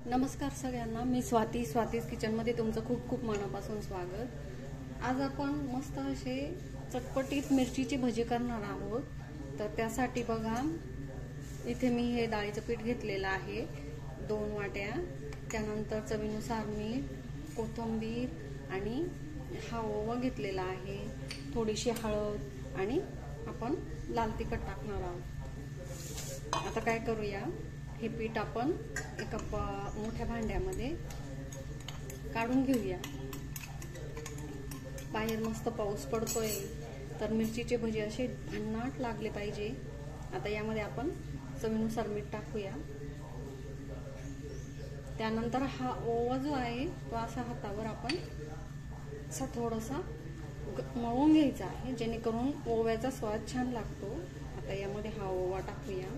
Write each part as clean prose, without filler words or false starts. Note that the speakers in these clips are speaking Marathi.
नमस्कार सगळ्यांना, मी स्वातीज किचनमध्ये तुमचं खूप खूप मनापासून स्वागत। आज आपण मस्त असे चटपटीत मिरचीची भजी करणार आहोत। तर त्यासाठी बघा, इथे मी हे डाळीचं पीठ घेतलेलं आहे 2 वाट्या, त्यानंतर चवीनुसार मीठ, कोथिंबीर आणि हा ओवा घेतलेला आहे, थोडीशी हळद आणि आपण लाल तिखट टाकणार आहोत। आता काय करूया, हे पीठ आपण एका मोठ्या भांड्यामध्ये काढून घेऊया। बाहेर मस्त पाऊस पडतोय, तर मिरचीचे भजी असे भन्नाट लागले पाहिजे। आता यामध्ये आपण चवीनुसार मीठ टाकूया। त्यानंतर हा ओवा जो आहे तो असा हातावर आपण असा थोडासा मळून घ्यायचा आहे, जेणेकरून ओव्याचा स्वाद छान लागतो। आता यामध्ये हा ओवा टाकूया।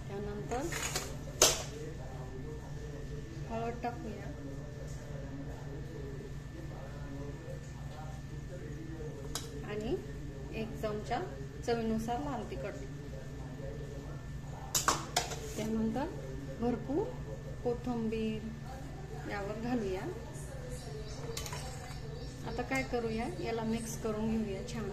त्यानंतर हळद टाकूया आणि 1 चमचा चवीनुसार लाल तिखट। त्यानंतर भरपूर कोथिंबीर यावर घालूया। आता काय करूया, याला मिक्स करून घेऊया छान।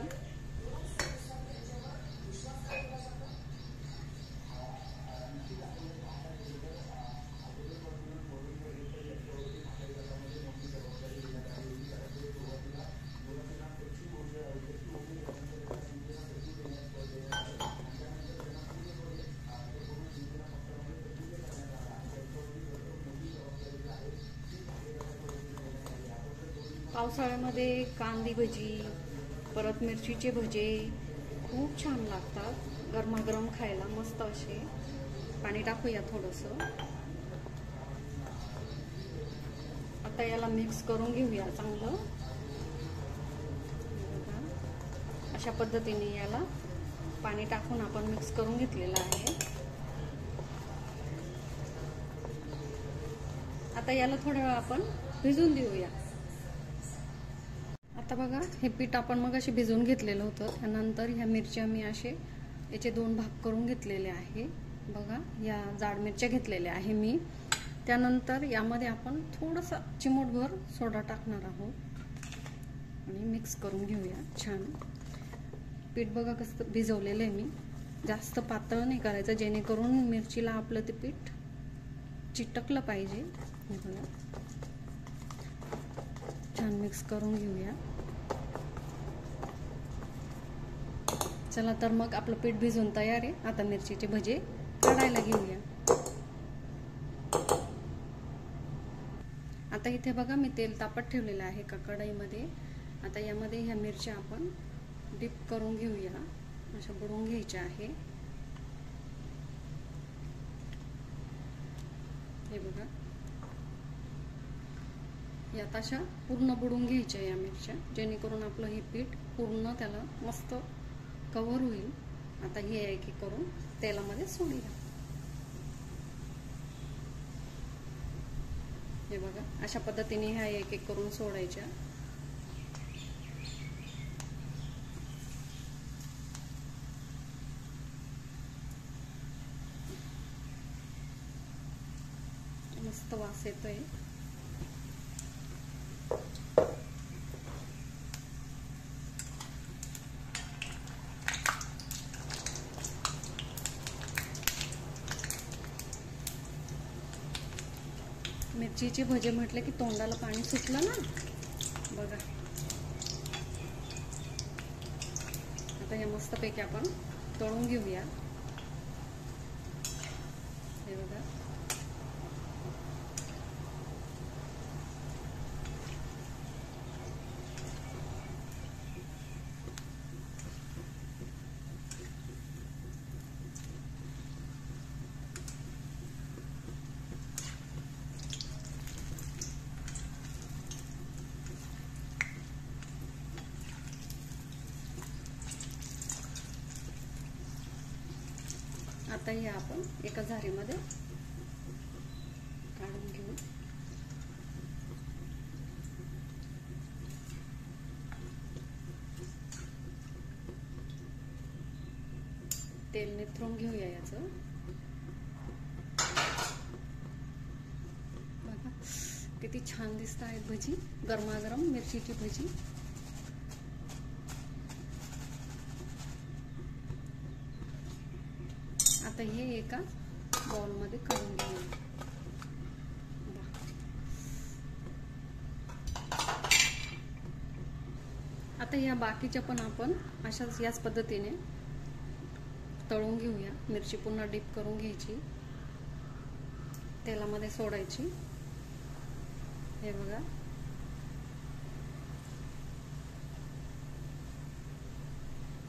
पावसाळ्यामध्ये कांदी भजी, परत मिरचीचे भजे खूप छान लागतात, गरमागरम खायला मस्त असे। पाणी टाकूया थोडंसं। आता याला मिक्स करून घेऊया चांगलं। अशा पद्धतीने याला पाणी टाकून आपण मिक्स करून घेतलेलं आहे। आता याला थोडा वेळ आपण भिजून देऊया। आता बघा, हे पीठ आपण मग असे भिजवून घेतलेलं होतं। त्यानंतर ह्या मिरच्या मी असे याचे 2 भाग करून घेतलेले आहे। बघा, या जाड मिरच्या घेतलेल्या आहे मी। त्यानंतर यामध्ये आपण थोडंसं चिमूटभर सोडा टाकणार आहोत आणि मिक्स करून घेऊया छान। पीठ बघा कसं भिजवलेलं आहे मी, जास्त पातळ नाही करायचं, जेणेकरून मिरचीला आपलं ते पीठ चिटकलं पाहिजे। हे बघा, छान मिक्स करून घेऊया। चला तर मग आपलं पीठ भिजून तयार आहे। आता मिरचीचे भजे काढायला घेऊया। आता इथे बघा, मी तेल तापत ठेवलेलं आहे एका कढईमध्ये। आता यामध्ये ह्या मिरच्या आपण डीप करून घेऊया, अशा बुडवून घ्यायच्या आहे। हे बघा, यात अशा पूर्ण बुडवून घ्यायच्या या मिरच्या, जेणेकरून आपलं हे पीठ पूर्ण त्याला मस्त कव्हर होईल। आता हे एक एक करून तेलामध्ये सोडूया। हे बघा, अशा पद्धतीने ह्या एक एक करून सोडायच्या। मस्त वास येतोय। मिरचीचे भजे म्हटले की तोंडाला पाणी सुटलं ना। बघा, आता हे मस्तपैकी आपण तळून घेऊया। हे बघा, आता हे आपण एका झारीमध्ये काढून घेऊ। तेल निथरून घेऊया याचं। किती छान दिसत आहेत भजी, गरमागरम मिरचीची भजी. आता हे एका बाउलमध्ये काढून घेऊया. आता या बाकीच्या पण आपण अशाच याच पद्धतीने तळून घेऊया. मिरची पुन्हा डीप करून घ्यायची, तेलामध्ये सोडायची. हे बघा,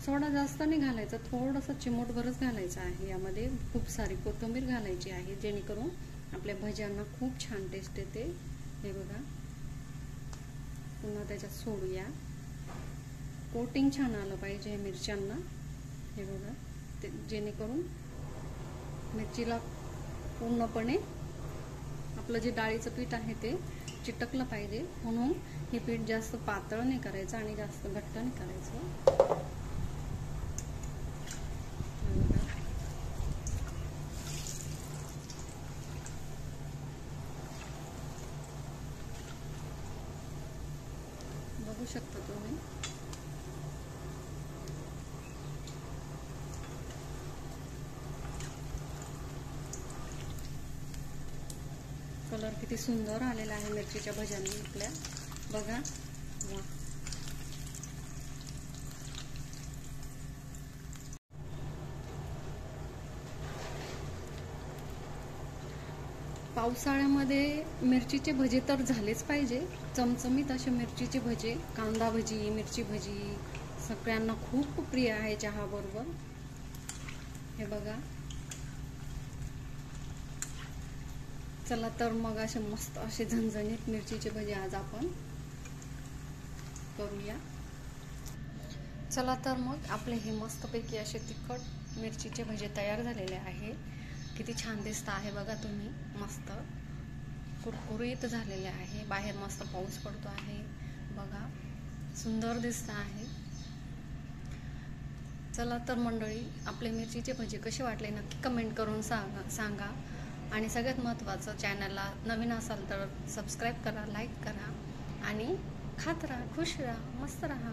सोडा जास्त नाही घालायचा, थोडंसं चिमूटभरच घालायचं आहे. यामध्ये खूप सारी कोथिंबीर घालायची आहे, जेणेकरून आपल्या भज्यांना खूप छान टेस्ट येते. हे बघा, पुन्हा त्याच्यात सोडूया. कोटिंग छान आलं पाहिजे मिरच्यांना. हे बघा, ते जेणेकरून मिरचीला पूर्णपणे आपलं जे डाळीचं पीठ आहे ते चिटकलं पाहिजे. म्हणून हे पीठ जास्त पातळ नाही करायचं आणि जास्त घट्ट नाही करायचं. बघू शकता तुम्ही. कलर किती सुंदर आलेला आहे मिरचीच्या भज्यांनी आपल्या. बघा, वा. पावसाळ्यामध्ये मिरचीचे भजे तर झालेच पाहिजे. चमचमीत असे मिरचीचे भजे, कांदा भजी, मिरची भजी सगळ्यांना खूप प्रिय आहे चहा बरोबर. हे बघा, चला तर मग असे मस्त असे झणझणीत मिरचीचे भजे आज आपण करूया. चला तर मग आपले हे मस्तपैकी असे तिखट मिरचीचे भजे तयार झालेले आहे. किती छान दिसत आहे बघा तुम्ही. मस्त कुरकुरीत झालेले आहे. बाहेर मस्त पाऊस पडतो आहे बघा, सुंदर दिसत आहे. चला तर मंडळी, आपले मिरचीचे भजे कसे वाटले नक्की कमेंट करून सांगा. आणि सगळ्यात महत्त्वाचं, चॅनलला नवीन असाल तर सबस्क्राईब करा, लाईक करा आणि खात राहा, खुश राहा, मस्त राहा.